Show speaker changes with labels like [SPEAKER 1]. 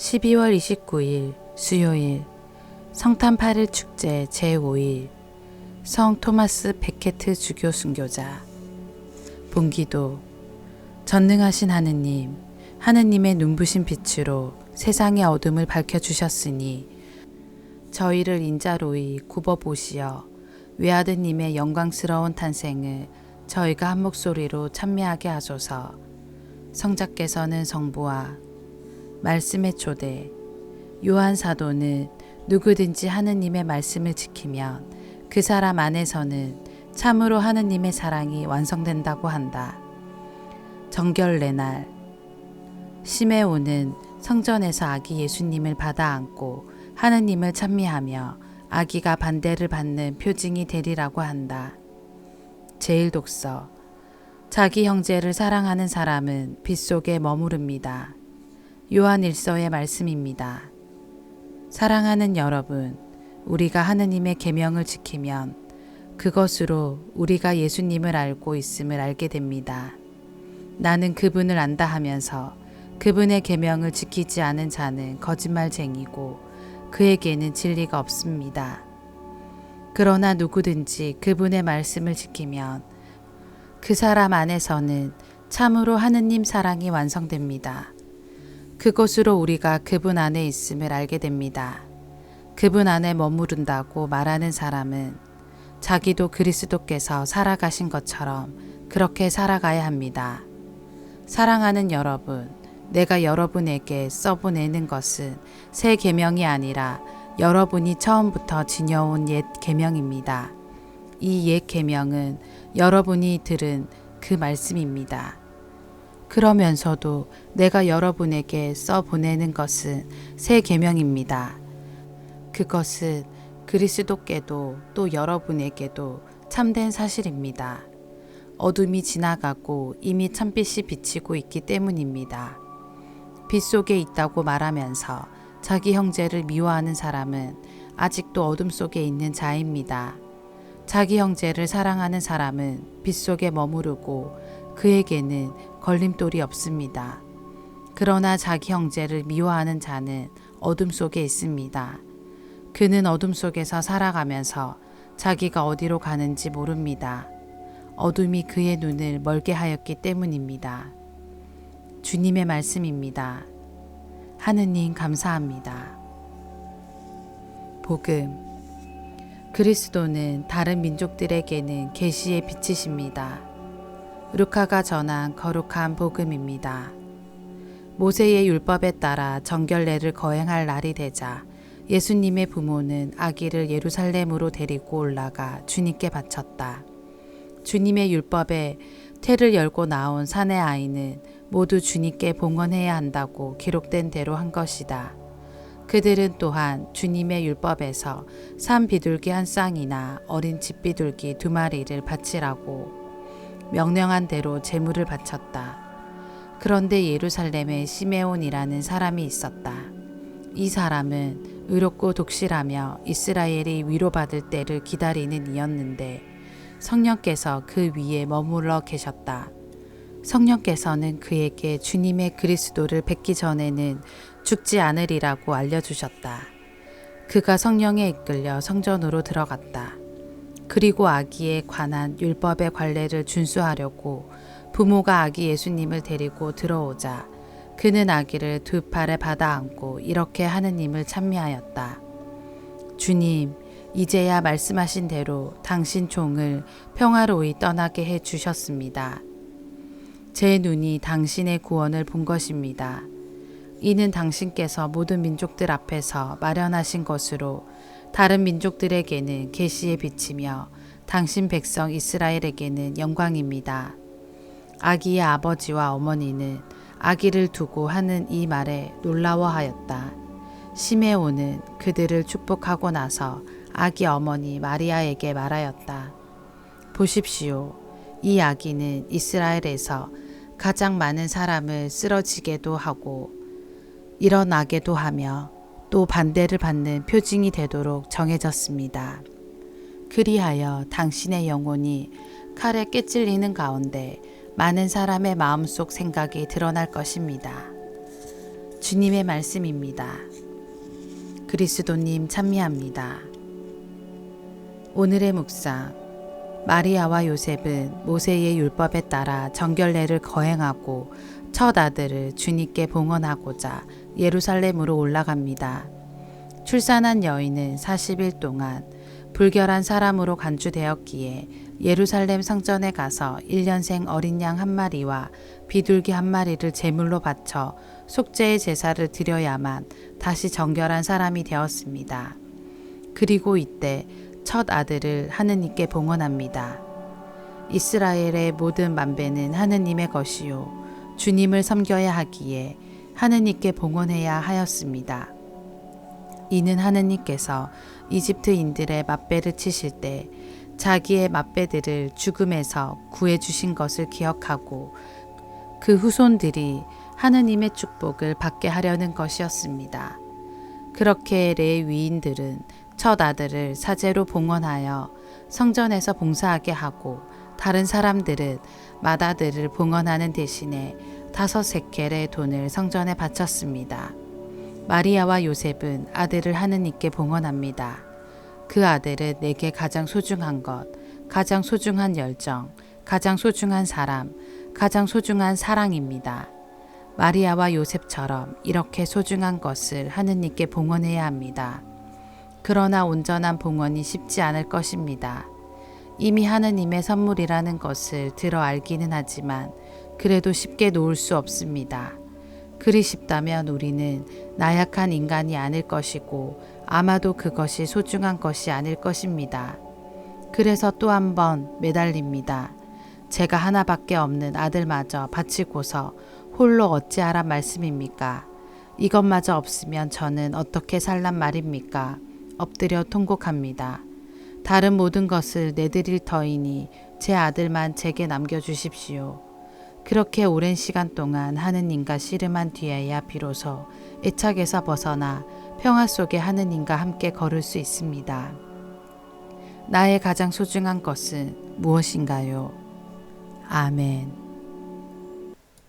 [SPEAKER 1] 12월 29일 수요일 성탄 8일 축제 제5일 성 토마스 베케트 주교 순교자 본기도 전능하신 하느님, 하느님의 눈부신 빛으로 세상의 어둠을 밝혀주셨으니 저희를 인자로이 굽어보시어 외아드님의 영광스러운 탄생을 저희가 한 목소리로 찬미하게 하소서. 성자께서는 성부와 말씀의 초대 요한 사도는 누구든지 하느님의 말씀을 지키면 그 사람 안에서는 참으로 하느님의 사랑이 완성된다고 한다. 정결례 날 시메온은 성전에서 아기 예수님을 받아 안고 하느님을 찬미하며 아기가 반대를 받는 표징이 되리라고 한다. 제1독서 자기 형제를 사랑하는 사람은 빛 속에 머무릅니다. 요한 1서의 말씀입니다. 사랑하는 여러분, 우리가 하느님의 계명을 지키면 그것으로 우리가 예수님을 알고 있음을 알게 됩니다. 나는 그분을 안다 하면서 그분의 계명을 지키지 않은 자는 거짓말쟁이고 그에게는 진리가 없습니다. 그러나 누구든지 그분의 말씀을 지키면 그 사람 안에서는 참으로 하느님 사랑이 완성됩니다. 그것으로 우리가 그분 안에 있음을 알게 됩니다. 그분 안에 머무른다고 말하는 사람은 자기도 그리스도께서 살아가신 것처럼 그렇게 살아가야 합니다. 사랑하는 여러분, 내가 여러분에게 써보내는 것은 새 계명이 아니라 여러분이 처음부터 지녀온 옛 계명입니다. 이 옛 계명은 여러분이 들은 그 말씀입니다. 그러면서도 내가 여러분에게 써보내는 것은 새 계명입니다. 그것은 그리스도께도 또 여러분에게도 참된 사실입니다. 어둠이 지나가고 이미 참빛이 비치고 있기 때문입니다. 빛 속에 있다고 말하면서 자기 형제를 미워하는 사람은 아직도 어둠 속에 있는 자입니다. 자기 형제를 사랑하는 사람은 빛 속에 머무르고 그에게는 걸림돌이 없습니다. 그러나 자기 형제를 미워하는 자는 어둠 속에 있습니다. 그는 어둠 속에서 살아가면서 자기가 어디로 가는지 모릅니다. 어둠이 그의 눈을 멀게 하였기 때문입니다. 주님의 말씀입니다. 하느님 감사합니다. 복음 그리스도는 다른 민족들에게는 계시의 빛이십니다. 루카가 전한 거룩한 복음입니다. 모세의 율법에 따라 정결례를 거행할 날이 되자 예수님의 부모는 아기를 예루살렘으로 데리고 올라가 주님께 바쳤다. 주님의 율법에 태를 열고 나온 사내 아이는 모두 주님께 봉헌해야 한다고 기록된 대로 한 것이다. 그들은 또한 주님의 율법에서 산 비둘기 한 쌍이나 어린 집비둘기 2마리를 바치라고 명령한 대로 제물을 바쳤다. 그런데 예루살렘에 시메온이라는 사람이 있었다. 이 사람은 의롭고 독실하며 이스라엘이 위로받을 때를 기다리는 이였는데 성령께서 그 위에 머물러 계셨다. 성령께서는 그에게 주님의 그리스도를 뵙기 전에는 죽지 않으리라고 알려주셨다. 그가 성령에 이끌려 성전으로 들어갔다. 그리고 아기에 관한 율법의 관례를 준수하려고 부모가 아기 예수님을 데리고 들어오자 그는 아기를 2팔에 받아 안고 이렇게 하느님을 찬미하였다. 주님, 이제야 말씀하신 대로 당신 종을 평화로이 떠나게 해 주셨습니다. 제 눈이 당신의 구원을 본 것입니다. 이는 당신께서 모든 민족들 앞에서 마련하신 것으로 다른 민족들에게는 계시의 빛이며 당신 백성 이스라엘에게는 영광입니다. 아기의 아버지와 어머니는 아기를 두고 하는 이 말에 놀라워하였다. 시메온은 그들을 축복하고 나서 아기 어머니 마리아에게 말하였다. 보십시오. 이 아기는 이스라엘에서 가장 많은 사람을 쓰러지게도 하고 일어나게도 하며 또 반대를 받는 표징이 되도록 정해졌습니다. 그리하여 당신의 영혼이 칼에 깨찔리는 가운데 많은 사람의 마음속 생각이 드러날 것입니다. 주님의 말씀입니다. 그리스도님 찬미합니다. 오늘의 묵상. 마리아와 요셉은 모세의 율법에 따라 정결례를 거행하고 첫 아들을 주님께 봉헌하고자 예루살렘으로 올라갑니다. 출산한 여인은 40일 동안 불결한 사람으로 간주되었기에 예루살렘 성전에 가서 1년생 어린 양 한 마리와 비둘기 한 마리를 제물로 바쳐 속죄의 제사를 드려야만 다시 정결한 사람이 되었습니다. 그리고 이때 첫 아들을 하느님께 봉헌합니다. 이스라엘의 모든 만배는 하느님의 것이요 주님을 섬겨야 하기에 하느님께 봉헌해야 하였습니다. 이는 하느님께서 이집트인들의 맞배를 치실 때 자기의 맞배들을 죽음에서 구해 주신 것을 기억하고 그 후손들이 하느님의 축복을 받게 하려는 것이었습니다. 그렇게 레위인들은 첫 아들을 사제로 봉헌하여 성전에서 봉사하게 하고 다른 사람들은 맏아들을 봉헌하는 대신에 5세켈의 돈을 성전에 바쳤습니다. 마리아와 요셉은 아들을 하느님께 봉헌합니다. 그 아들은 내게 가장 소중한 것, 가장 소중한 열정, 가장 소중한 사람, 가장 소중한 사랑입니다. 마리아와 요셉처럼 이렇게 소중한 것을 하느님께 봉헌해야 합니다. 그러나 온전한 봉헌이 쉽지 않을 것입니다. 이미 하느님의 선물이라는 것을 들어 알기는 하지만 그래도 쉽게 놓을 수 없습니다. 그리 쉽다면 우리는 나약한 인간이 아닐 것이고 아마도 그것이 소중한 것이 아닐 것입니다. 그래서 또 한 번 매달립니다. 제가 하나밖에 없는 아들마저 바치고서 홀로 어찌하란 말씀입니까? 이것마저 없으면 저는 어떻게 살란 말입니까? 엎드려 통곡합니다. 다른 모든 것을 내드릴 터이니 제 아들만 제게 남겨주십시오. 그렇게 오랜 시간 동안 하느님과 씨름한 뒤에야 비로소 애착에서 벗어나 평화 속에 하느님과 함께 걸을 수 있습니다. 나의 가장 소중한 것은 무엇인가요? 아멘.